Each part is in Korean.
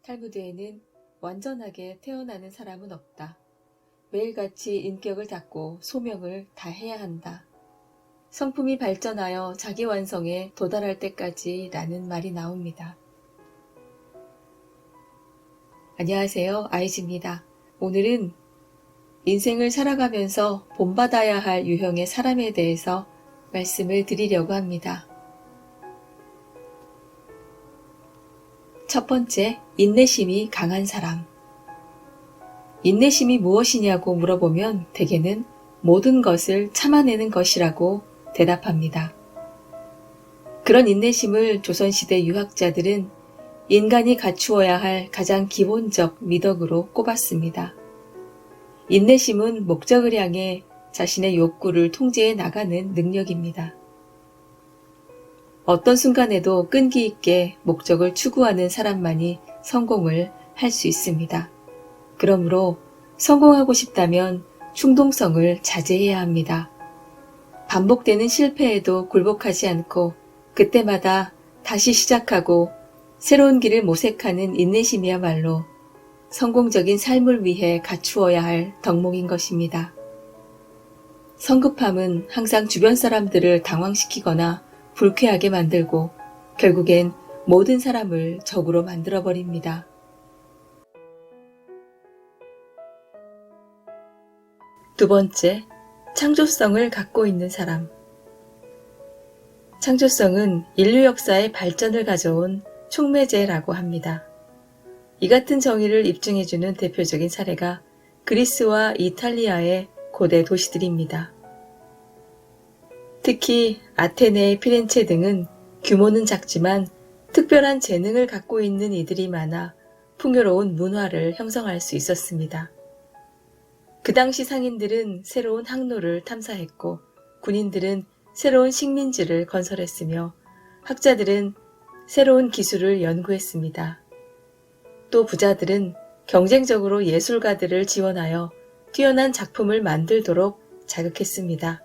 탈무드에는 완전하게 태어나는 사람은 없다. 매일같이 인격을 닦고 소명을 다해야 한다. 성품이 발전하여 자기 완성에 도달할 때까지 라는 말이 나옵니다. 안녕하세요. 아이즈입니다. 오늘은 인생을 살아가면서 본받아야 할 유형의 사람에 대해서 말씀을 드리려고 합니다. 첫 번째, 인내심이 강한 사람. 인내심이 무엇이냐고 물어보면 대개는 모든 것을 참아내는 것이라고 대답합니다. 그런 인내심을 조선시대 유학자들은 인간이 갖추어야 할 가장 기본적 미덕으로 꼽았습니다. 인내심은 목적을 향해 자신의 욕구를 통제해 나가는 능력입니다. 어떤 순간에도 끈기 있게 목적을 추구하는 사람만이 성공을 할 수 있습니다. 그러므로 성공하고 싶다면 충동성을 자제해야 합니다. 반복되는 실패에도 굴복하지 않고 그때마다 다시 시작하고 새로운 길을 모색하는 인내심이야말로 성공적인 삶을 위해 갖추어야 할 덕목인 것입니다. 성급함은 항상 주변 사람들을 당황시키거나 불쾌하게 만들고 결국엔 모든 사람을 적으로 만들어버립니다. 두 번째, 창조성을 갖고 있는 사람. 창조성은 인류 역사의 발전을 가져온 촉매제라고 합니다. 이 같은 정의를 입증해주는 대표적인 사례가 그리스와 이탈리아의 고대 도시들입니다. 특히 아테네, 피렌체 등은 규모는 작지만 특별한 재능을 갖고 있는 이들이 많아 풍요로운 문화를 형성할 수 있었습니다. 그 당시 상인들은 새로운 항로를 탐사했고 군인들은 새로운 식민지를 건설했으며 학자들은 새로운 기술을 연구했습니다. 또 부자들은 경쟁적으로 예술가들을 지원하여 뛰어난 작품을 만들도록 자극했습니다.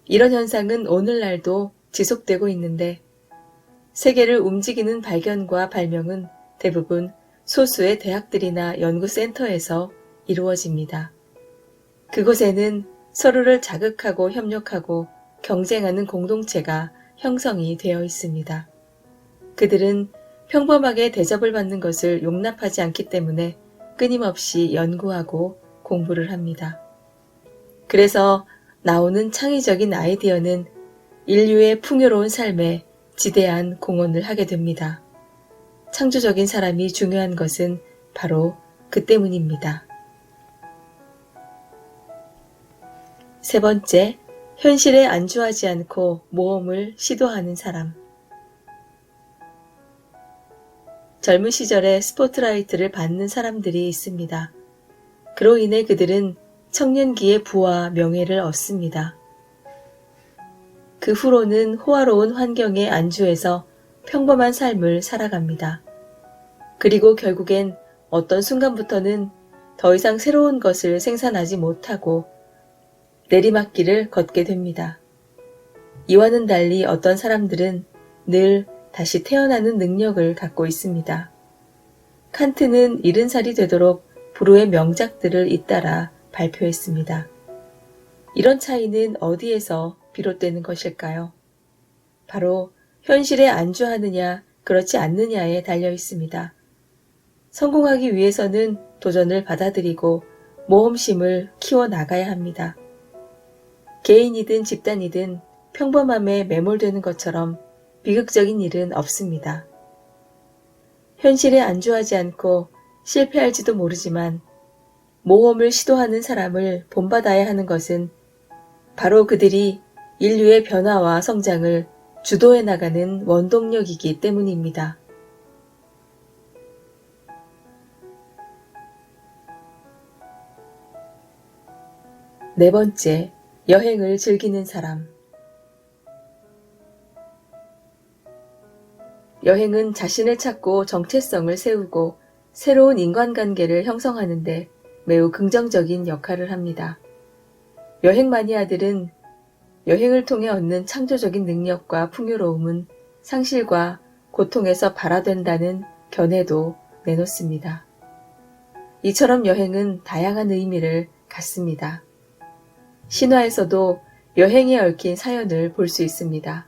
이런 현상은 오늘날도 지속되고 있는데 세계를 움직이는 발견과 발명은 대부분 소수의 대학들이나 연구센터에서 이루어집니다. 그곳에는 서로를 자극하고 협력하고 경쟁하는 공동체가 형성이 되어 있습니다. 그들은 평범하게 대접을 받는 것을 용납하지 않기 때문에 끊임없이 연구하고 공부를 합니다. 그래서 나오는 창의적인 아이디어는 인류의 풍요로운 삶에 지대한 공헌을 하게 됩니다. 창조적인 사람이 중요한 것은 바로 그 때문입니다. 세 번째, 현실에 안주하지 않고 모험을 시도하는 사람. 젊은 시절에 스포트라이트를 받는 사람들이 있습니다. 그로 인해 그들은 청년기의 부와 명예를 얻습니다. 그 후로는 호화로운 환경에 안주해서 평범한 삶을 살아갑니다. 그리고 결국엔 어떤 순간부터는 더 이상 새로운 것을 생산하지 못하고 내리막길을 걷게 됩니다. 이와는 달리 어떤 사람들은 늘 다시 태어나는 능력을 갖고 있습니다. 칸트는 70살이 되도록 불후의 명작들을 잇따라 발표했습니다. 이런 차이는 어디에서 비롯되는 것일까요? 바로 현실에 안주하느냐 그렇지 않느냐에 달려 있습니다. 성공하기 위해서는 도전을 받아들이고 모험심을 키워나가야 합니다. 개인이든 집단이든 평범함에 매몰되는 것처럼 비극적인 일은 없습니다. 현실에 안주하지 않고 실패할지도 모르지만 모험을 시도하는 사람을 본받아야 하는 것은 바로 그들이 인류의 변화와 성장을 주도해 나가는 원동력이기 때문입니다. 네 번째, 여행을 즐기는 사람. 여행은 자신을 찾고 정체성을 세우고 새로운 인간관계를 형성하는데 매우 긍정적인 역할을 합니다. 여행 마니아들은 여행을 통해 얻는 창조적인 능력과 풍요로움은 상실과 고통에서 발화된다는 견해도 내놓습니다. 이처럼 여행은 다양한 의미를 갖습니다. 신화에서도 여행에 얽힌 사연을 볼 수 있습니다.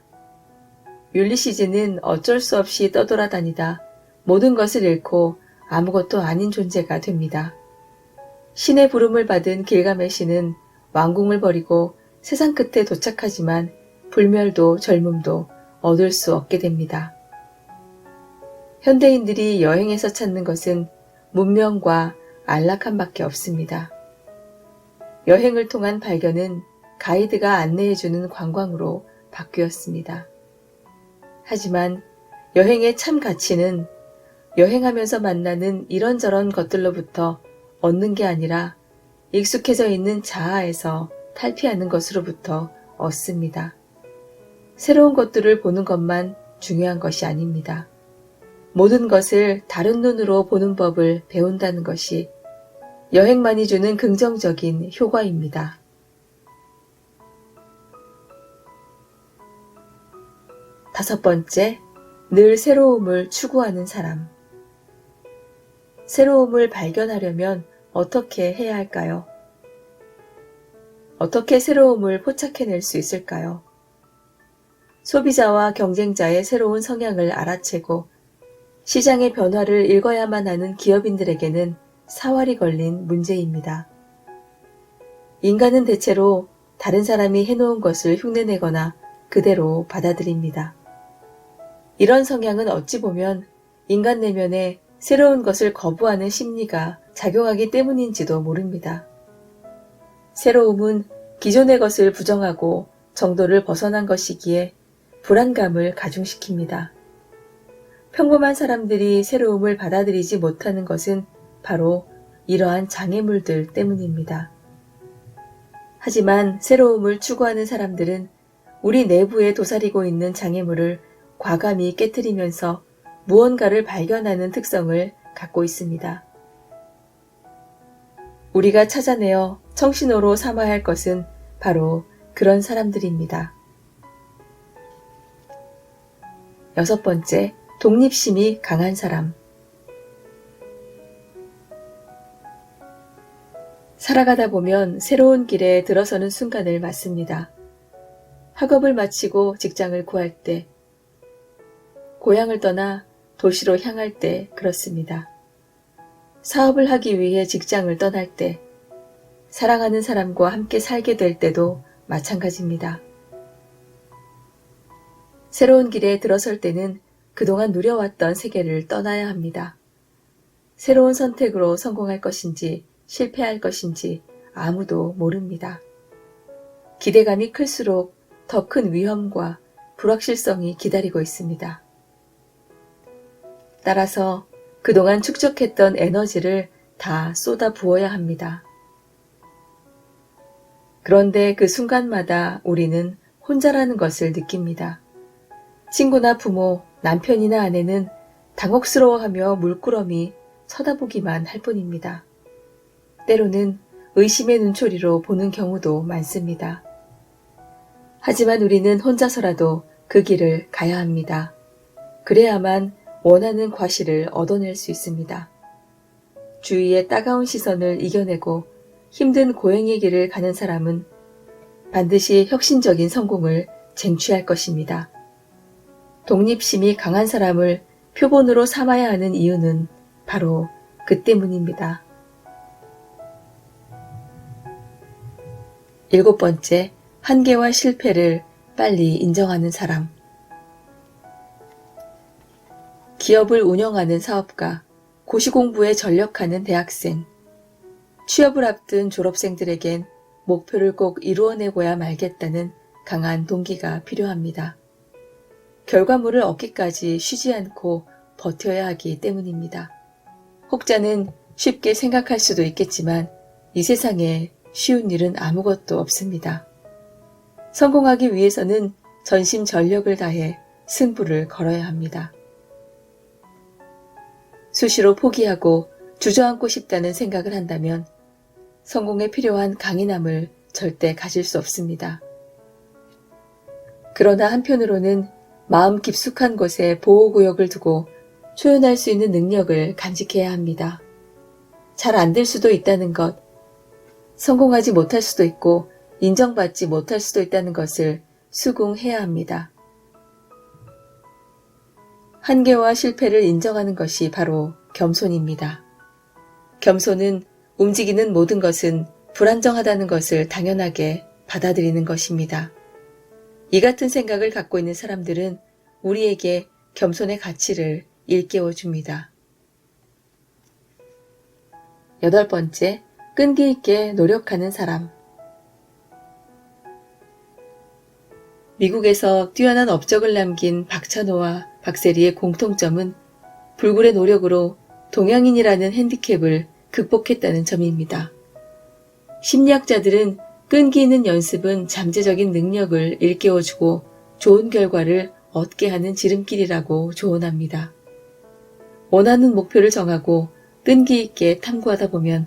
율리시즈는 어쩔 수 없이 떠돌아다니다 모든 것을 잃고 아무것도 아닌 존재가 됩니다. 신의 부름을 받은 길가메시는 왕궁을 버리고 세상 끝에 도착하지만 불멸도 젊음도 얻을 수 없게 됩니다. 현대인들이 여행에서 찾는 것은 문명과 안락함밖에 없습니다. 여행을 통한 발견은 가이드가 안내해주는 관광으로 바뀌었습니다. 하지만 여행의 참 가치는 여행하면서 만나는 이런저런 것들로부터 얻는 게 아니라 익숙해져 있는 자아에서 탈피하는 것으로부터 얻습니다. 새로운 것들을 보는 것만 중요한 것이 아닙니다. 모든 것을 다른 눈으로 보는 법을 배운다는 것이 여행만이 주는 긍정적인 효과입니다. 다섯 번째, 늘 새로움을 추구하는 사람. 새로움을 발견하려면 어떻게 해야 할까요? 어떻게 새로움을 포착해낼 수 있을까요? 소비자와 경쟁자의 새로운 성향을 알아채고 시장의 변화를 읽어야만 하는 기업인들에게는 사활이 걸린 문제입니다. 인간은 대체로 다른 사람이 해놓은 것을 흉내내거나 그대로 받아들입니다. 이런 성향은 어찌 보면 인간 내면에 새로운 것을 거부하는 심리가 작용하기 때문인지도 모릅니다. 새로움은 기존의 것을 부정하고 정도를 벗어난 것이기에 불안감을 가중시킵니다. 평범한 사람들이 새로움을 받아들이지 못하는 것은 바로 이러한 장애물들 때문입니다. 하지만 새로움을 추구하는 사람들은 우리 내부에 도사리고 있는 장애물을 과감히 깨트리면서 무언가를 발견하는 특성을 갖고 있습니다. 우리가 찾아내어 청신호로 삼아야 할 것은 바로 그런 사람들입니다. 여섯 번째, 독립심이 강한 사람. 살아가다 보면 새로운 길에 들어서는 순간을 맞습니다. 학업을 마치고 직장을 구할 때, 고향을 떠나 도시로 향할 때 그렇습니다. 사업을 하기 위해 직장을 떠날 때, 사랑하는 사람과 함께 살게 될 때도 마찬가지입니다. 새로운 길에 들어설 때는 그동안 누려왔던 세계를 떠나야 합니다. 새로운 선택으로 성공할 것인지 실패할 것인지 아무도 모릅니다. 기대감이 클수록 더 큰 위험과 불확실성이 기다리고 있습니다. 따라서 그동안 축적했던 에너지를 다 쏟아 부어야 합니다. 그런데 그 순간마다 우리는 혼자라는 것을 느낍니다. 친구나 부모, 남편이나 아내는 당혹스러워하며 물끄러미 쳐다보기만 할 뿐입니다. 때로는 의심의 눈초리로 보는 경우도 많습니다. 하지만 우리는 혼자서라도 그 길을 가야 합니다. 그래야만 원하는 과실을 얻어낼 수 있습니다. 주위의 따가운 시선을 이겨내고 힘든 고행의 길을 가는 사람은 반드시 혁신적인 성공을 쟁취할 것입니다. 독립심이 강한 사람을 표본으로 삼아야 하는 이유는 바로 그 때문입니다. 일곱 번째, 한계와 실패를 빨리 인정하는 사람. 기업을 운영하는 사업가, 고시공부에 전력하는 대학생, 취업을 앞둔 졸업생들에겐 목표를 꼭 이루어내고야 말겠다는 강한 동기가 필요합니다. 결과물을 얻기까지 쉬지 않고 버텨야 하기 때문입니다. 혹자는 쉽게 생각할 수도 있겠지만 이 세상에 쉬운 일은 아무것도 없습니다. 성공하기 위해서는 전심전력을 다해 승부를 걸어야 합니다. 수시로 포기하고 주저앉고 싶다는 생각을 한다면 성공에 필요한 강인함을 절대 가질 수 없습니다. 그러나 한편으로는 마음 깊숙한 곳에 보호구역을 두고 표현할 수 있는 능력을 간직해야 합니다. 잘 안 될 수도 있다는 것, 성공하지 못할 수도 있고 인정받지 못할 수도 있다는 것을 수긍해야 합니다. 한계와 실패를 인정하는 것이 바로 겸손입니다. 겸손은 움직이는 모든 것은 불안정하다는 것을 당연하게 받아들이는 것입니다. 이 같은 생각을 갖고 있는 사람들은 우리에게 겸손의 가치를 일깨워 줍니다. 8번째, 끈기 있게 노력하는 사람. 미국에서 뛰어난 업적을 남긴 박찬호와 박세리의 공통점은 불굴의 노력으로 동양인이라는 핸디캡을 극복했다는 점입니다. 심리학자들은 끈기 있는 연습은 잠재적인 능력을 일깨워주고 좋은 결과를 얻게 하는 지름길이라고 조언합니다. 원하는 목표를 정하고 끈기 있게 탐구하다 보면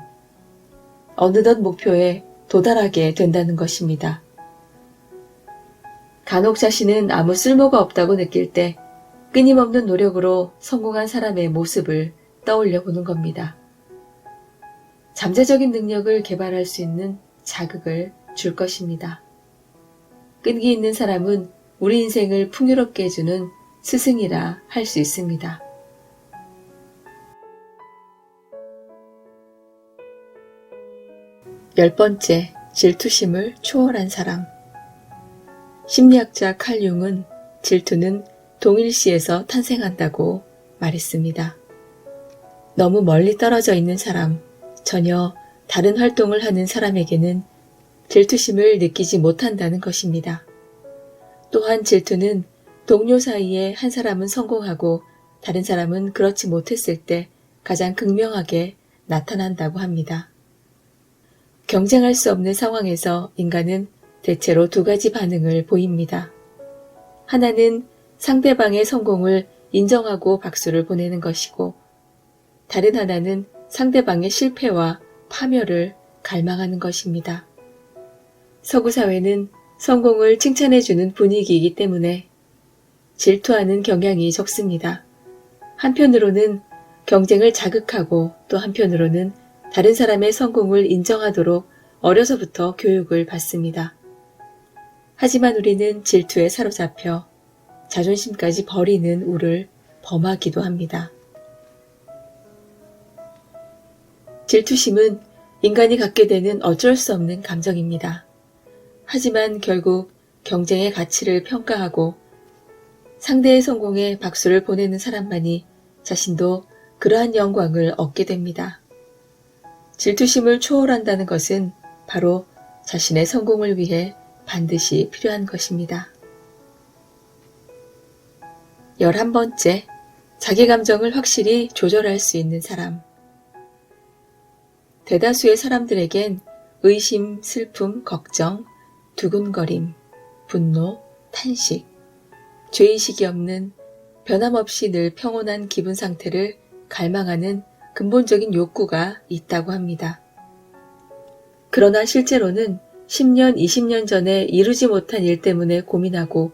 어느덧 목표에 도달하게 된다는 것입니다. 간혹 자신은 아무 쓸모가 없다고 느낄 때 끊임없는 노력으로 성공한 사람의 모습을 떠올려 보는 겁니다. 잠재적인 능력을 개발할 수 있는 자극을 줄 것입니다. 끈기 있는 사람은 우리 인생을 풍요롭게 해주는 스승이라 할 수 있습니다. 열 번째, 질투심을 초월한 사람. 심리학자 칼 융은 질투는 동일시에서 탄생한다고 말했습니다. 너무 멀리 떨어져 있는 사람, 전혀 다른 활동을 하는 사람에게는 질투심을 느끼지 못한다는 것입니다. 또한 질투는 동료 사이에 한 사람은 성공하고 다른 사람은 그렇지 못했을 때 가장 극명하게 나타난다고 합니다. 경쟁할 수 없는 상황에서 인간은 대체로 두 가지 반응을 보입니다. 하나는 상대방의 성공을 인정하고 박수를 보내는 것이고, 다른 하나는 상대방의 실패와 파멸을 갈망하는 것입니다. 서구 사회는 성공을 칭찬해주는 분위기이기 때문에 질투하는 경향이 적습니다. 한편으로는 경쟁을 자극하고 또 한편으로는 다른 사람의 성공을 인정하도록 어려서부터 교육을 받습니다. 하지만 우리는 질투에 사로잡혀 자존심까지 버리는 우를 범하기도 합니다. 질투심은 인간이 갖게 되는 어쩔 수 없는 감정입니다. 하지만 결국 경쟁의 가치를 평가하고 상대의 성공에 박수를 보내는 사람만이 자신도 그러한 영광을 얻게 됩니다. 질투심을 초월한다는 것은 바로 자신의 성공을 위해 반드시 필요한 것입니다. 11번째, 자기 감정을 확실히 조절할 수 있는 사람. 대다수의 사람들에겐 의심, 슬픔, 걱정, 두근거림, 분노, 탄식, 죄의식이 없는 변함없이 늘 평온한 기분 상태를 갈망하는 근본적인 욕구가 있다고 합니다. 그러나 실제로는 10년, 20년 전에 이루지 못한 일 때문에 고민하고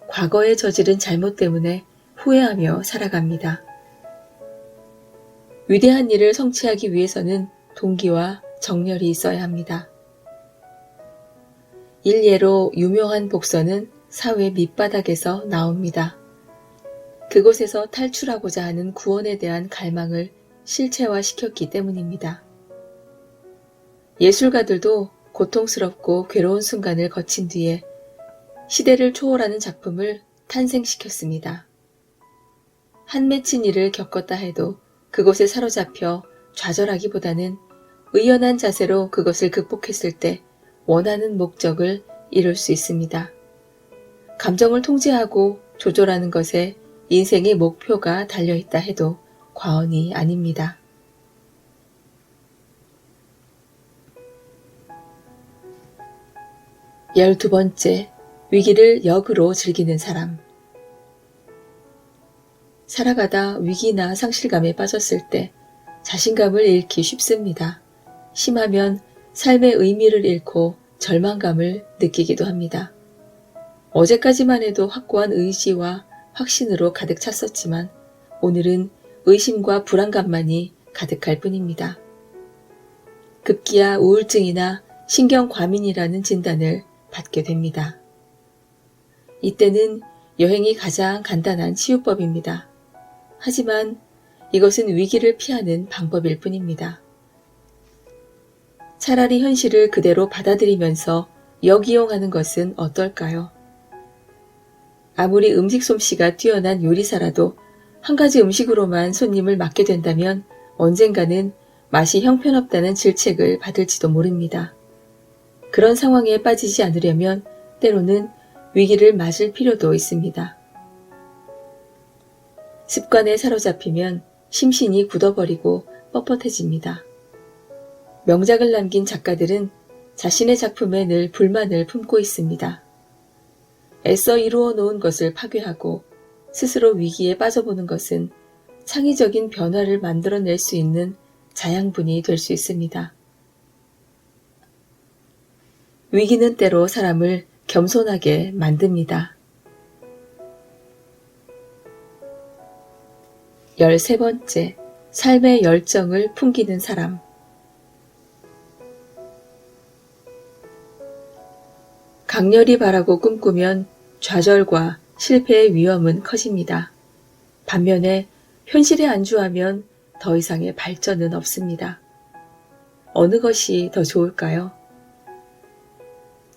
과거에 저지른 잘못 때문에 후회하며 살아갑니다. 위대한 일을 성취하기 위해서는 동기와 정열이 있어야 합니다. 일례로 유명한 복서는 사회 밑바닥에서 나옵니다. 그곳에서 탈출하고자 하는 구원에 대한 갈망을 실체화시켰기 때문입니다. 예술가들도 고통스럽고 괴로운 순간을 거친 뒤에 시대를 초월하는 작품을 탄생시켰습니다. 한 맺힌 일을 겪었다 해도 그곳에 사로잡혀 좌절하기보다는 의연한 자세로 그것을 극복했을 때 원하는 목적을 이룰 수 있습니다. 감정을 통제하고 조절하는 것에 인생의 목표가 달려있다 해도 과언이 아닙니다. 12번째, 위기를 역으로 즐기는 사람. 살아가다 위기나 상실감에 빠졌을 때 자신감을 잃기 쉽습니다. 심하면 삶의 의미를 잃고 절망감을 느끼기도 합니다. 어제까지만 해도 확고한 의지와 확신으로 가득 찼었지만 오늘은 의심과 불안감만이 가득할 뿐입니다. 급기야 우울증이나 신경과민이라는 진단을 받게 됩니다. 이때는 여행이 가장 간단한 치유법입니다. 하지만 이것은 위기를 피하는 방법일 뿐입니다. 차라리 현실을 그대로 받아들이면서 역이용하는 것은 어떨까요? 아무리 음식 솜씨가 뛰어난 요리사라도 한 가지 음식으로만 손님을 맞게 된다면 언젠가는 맛이 형편없다는 질책을 받을지도 모릅니다. 그런 상황에 빠지지 않으려면 때로는 위기를 맞을 필요도 있습니다. 습관에 사로잡히면 심신이 굳어버리고 뻣뻣해집니다. 명작을 남긴 작가들은 자신의 작품에 늘 불만을 품고 있습니다. 애써 이루어 놓은 것을 파괴하고 스스로 위기에 빠져보는 것은 창의적인 변화를 만들어낼 수 있는 자양분이 될 수 있습니다. 위기는 때로 사람을 겸손하게 만듭니다. 13번째, 삶의 열정을 풍기는 사람. 강렬히 바라고 꿈꾸면 좌절과 실패의 위험은 커집니다. 반면에 현실에 안주하면 더 이상의 발전은 없습니다. 어느 것이 더 좋을까요?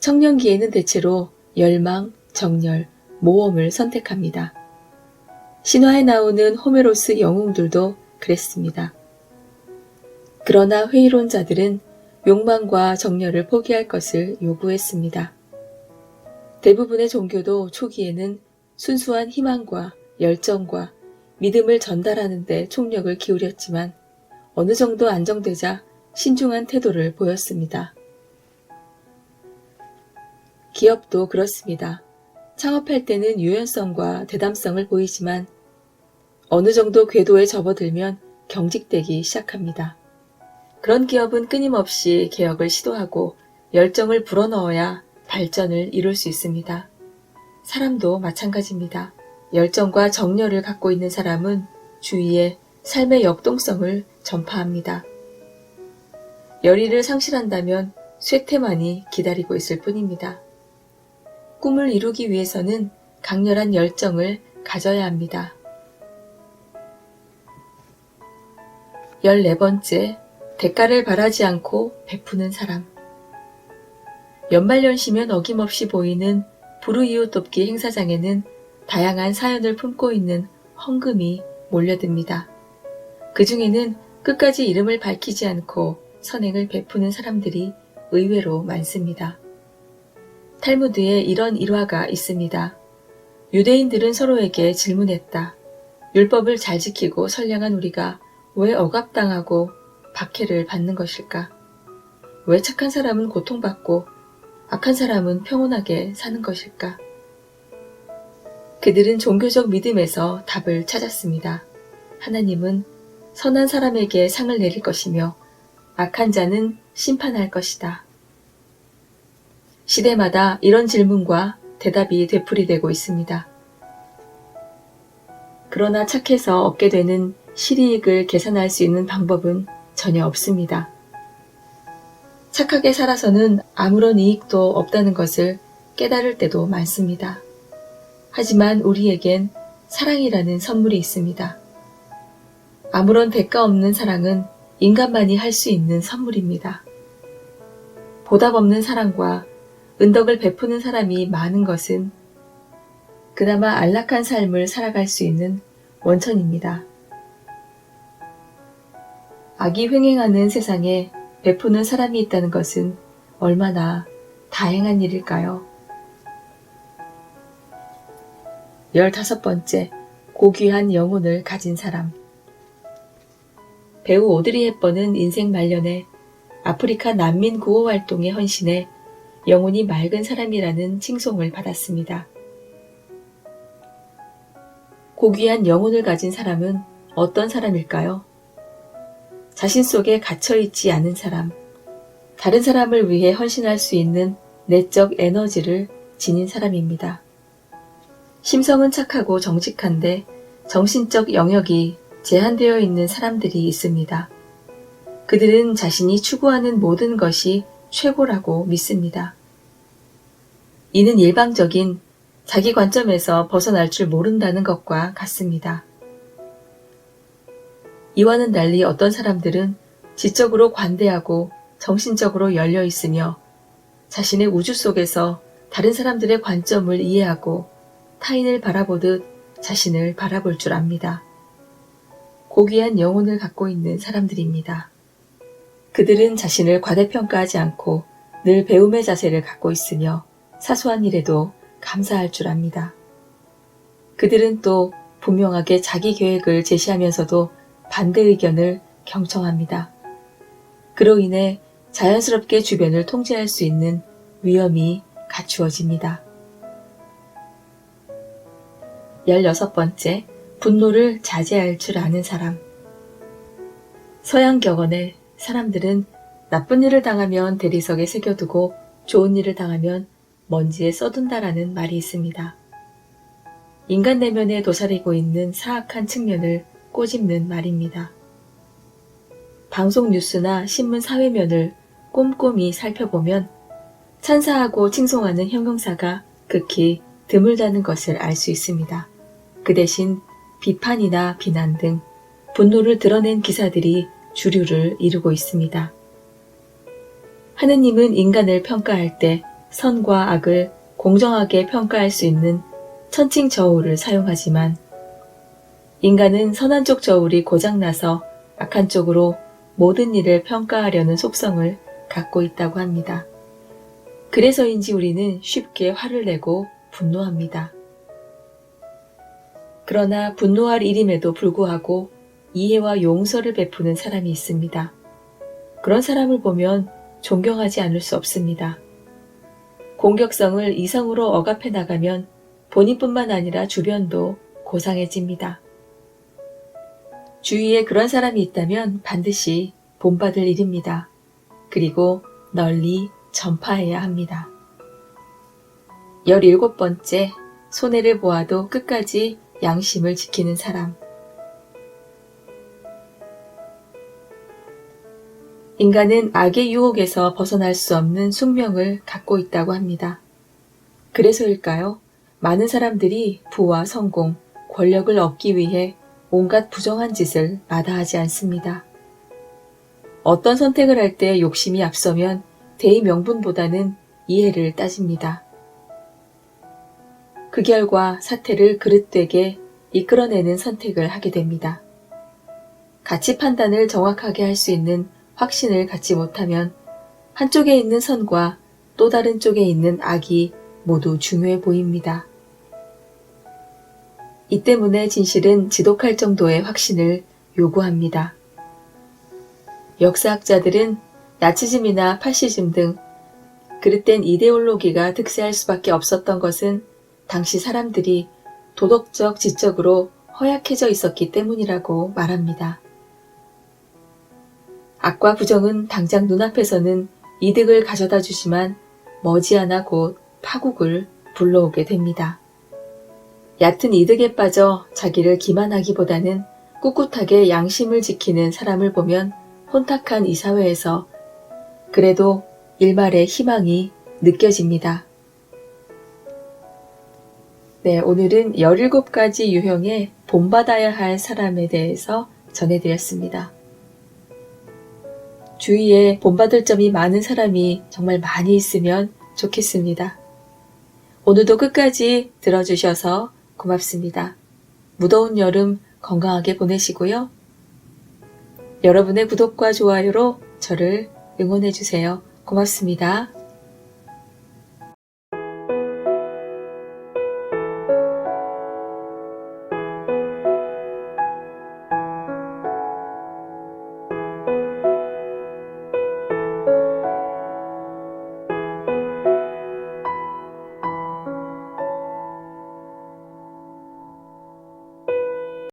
청년기에는 대체로 열망, 정열, 모험을 선택합니다. 신화에 나오는 호메로스 영웅들도 그랬습니다. 그러나 회의론자들은 욕망과 정열을 포기할 것을 요구했습니다. 대부분의 종교도 초기에는 순수한 희망과 열정과 믿음을 전달하는 데 총력을 기울였지만 어느 정도 안정되자 신중한 태도를 보였습니다. 기업도 그렇습니다. 창업할 때는 유연성과 대담성을 보이지만 어느 정도 궤도에 접어들면 경직되기 시작합니다. 그런 기업은 끊임없이 개혁을 시도하고 열정을 불어넣어야 발전을 이룰 수 있습니다. 사람도 마찬가지입니다. 열정과 정열을 갖고 있는 사람은 주위에 삶의 역동성을 전파합니다. 열의를 상실한다면 쇠퇴만이 기다리고 있을 뿐입니다. 꿈을 이루기 위해서는 강렬한 열정을 가져야 합니다. 14번째, 대가를 바라지 않고 베푸는 사람. 연말연시면 어김없이 보이는 불우이웃 돕기 행사장에는 다양한 사연을 품고 있는 헌금이 몰려듭니다. 그 중에는 끝까지 이름을 밝히지 않고 선행을 베푸는 사람들이 의외로 많습니다. 탈무드에 이런 일화가 있습니다. 유대인들은 서로에게 질문했다. 율법을 잘 지키고 선량한 우리가 왜 억압당하고 박해를 받는 것일까? 왜 착한 사람은 고통받고 악한 사람은 평온하게 사는 것일까? 그들은 종교적 믿음에서 답을 찾았습니다. 하나님은 선한 사람에게 상을 내릴 것이며 악한 자는 심판할 것이다. 시대마다 이런 질문과 대답이 되풀이되고 있습니다. 그러나 착해서 얻게 되는 실이익을 계산할 수 있는 방법은 전혀 없습니다. 착하게 살아서는 아무런 이익도 없다는 것을 깨달을 때도 많습니다. 하지만 우리에겐 사랑이라는 선물이 있습니다. 아무런 대가 없는 사랑은 인간만이 할 수 있는 선물입니다. 보답 없는 사랑과 은덕을 베푸는 사람이 많은 것은 그나마 안락한 삶을 살아갈 수 있는 원천입니다. 악이 횡행하는 세상에 베푸는 사람이 있다는 것은 얼마나 다행한 일일까요? 15번째, 고귀한 영혼을 가진 사람. 배우 오드리 헵번은 인생 말년에 아프리카 난민 구호 활동에 헌신해 영혼이 맑은 사람이라는 칭송을 받았습니다. 고귀한 영혼을 가진 사람은 어떤 사람일까요? 자신 속에 갇혀있지 않은 사람, 다른 사람을 위해 헌신할 수 있는 내적 에너지를 지닌 사람입니다. 심성은 착하고 정직한데 정신적 영역이 제한되어 있는 사람들이 있습니다. 그들은 자신이 추구하는 모든 것이 최고라고 믿습니다. 이는 일방적인 자기 관점에서 벗어날 줄 모른다는 것과 같습니다. 이와는 달리 어떤 사람들은 지적으로 관대하고 정신적으로 열려 있으며 자신의 우주 속에서 다른 사람들의 관점을 이해하고 타인을 바라보듯 자신을 바라볼 줄 압니다. 고귀한 영혼을 갖고 있는 사람들입니다. 그들은 자신을 과대평가하지 않고 늘 배움의 자세를 갖고 있으며 사소한 일에도 감사할 줄 압니다. 그들은 또 분명하게 자기 계획을 제시하면서도 반대 의견을 경청합니다. 그로 인해 자연스럽게 주변을 통제할 수 있는 위엄이 갖추어집니다. 16번째, 분노를 자제할 줄 아는 사람. 서양 격언에 사람들은 나쁜 일을 당하면 대리석에 새겨두고 좋은 일을 당하면 먼지에 써둔다라는 말이 있습니다. 인간 내면에 도사리고 있는 사악한 측면을 꼬집는 말입니다. 방송 뉴스나 신문 사회면을 꼼꼼히 살펴보면 찬사하고 칭송하는 형용사가 극히 드물다는 것을 알 수 있습니다. 그 대신 비판이나 비난 등 분노를 드러낸 기사들이 주류를 이루고 있습니다. 하느님은 인간을 평가할 때 선과 악을 공정하게 평가할 수 있는 천칭 저울을 사용하지만 인간은 선한 쪽 저울이 고장나서 악한 쪽으로 모든 일을 평가하려는 속성을 갖고 있다고 합니다. 그래서인지 우리는 쉽게 화를 내고 분노합니다. 그러나 분노할 일임에도 불구하고 이해와 용서를 베푸는 사람이 있습니다. 그런 사람을 보면 존경하지 않을 수 없습니다. 공격성을 이성으로 억압해 나가면 본인뿐만 아니라 주변도 고상해집니다. 주위에 그런 사람이 있다면 반드시 본받을 일입니다. 그리고 널리 전파해야 합니다. 17번째, 손해를 보아도 끝까지 양심을 지키는 사람. 인간은 악의 유혹에서 벗어날 수 없는 숙명을 갖고 있다고 합니다. 그래서일까요? 많은 사람들이 부와 성공, 권력을 얻기 위해 온갖 부정한 짓을 마다하지 않습니다. 어떤 선택을 할 때 욕심이 앞서면 대의 명분보다는 이해를 따집니다. 그 결과 사태를 그릇되게 이끌어내는 선택을 하게 됩니다. 가치 판단을 정확하게 할 수 있는 확신을 갖지 못하면 한쪽에 있는 선과 또 다른 쪽에 있는 악이 모두 중요해 보입니다. 이 때문에 진실은 지독할 정도의 확신을 요구합니다. 역사학자들은 나치즘이나 파시즘 등 그릇된 이데올로기가 득세할 수밖에 없었던 것은 당시 사람들이 도덕적 지적으로 허약해져 있었기 때문이라고 말합니다. 악과 부정은 당장 눈앞에서는 이득을 가져다 주지만 머지않아 곧 파국을 불러오게 됩니다. 얕은 이득에 빠져 자기를 기만하기보다는 꿋꿋하게 양심을 지키는 사람을 보면 혼탁한 이 사회에서 그래도 일말의 희망이 느껴집니다. 네, 오늘은 17가지 유형의 본받아야 할 사람에 대해서 전해드렸습니다. 주위에 본받을 점이 많은 사람이 정말 많이 있으면 좋겠습니다. 오늘도 끝까지 들어주셔서 고맙습니다. 무더운 여름 건강하게 보내시고요. 여러분의 구독과 좋아요로 저를 응원해주세요. 고맙습니다.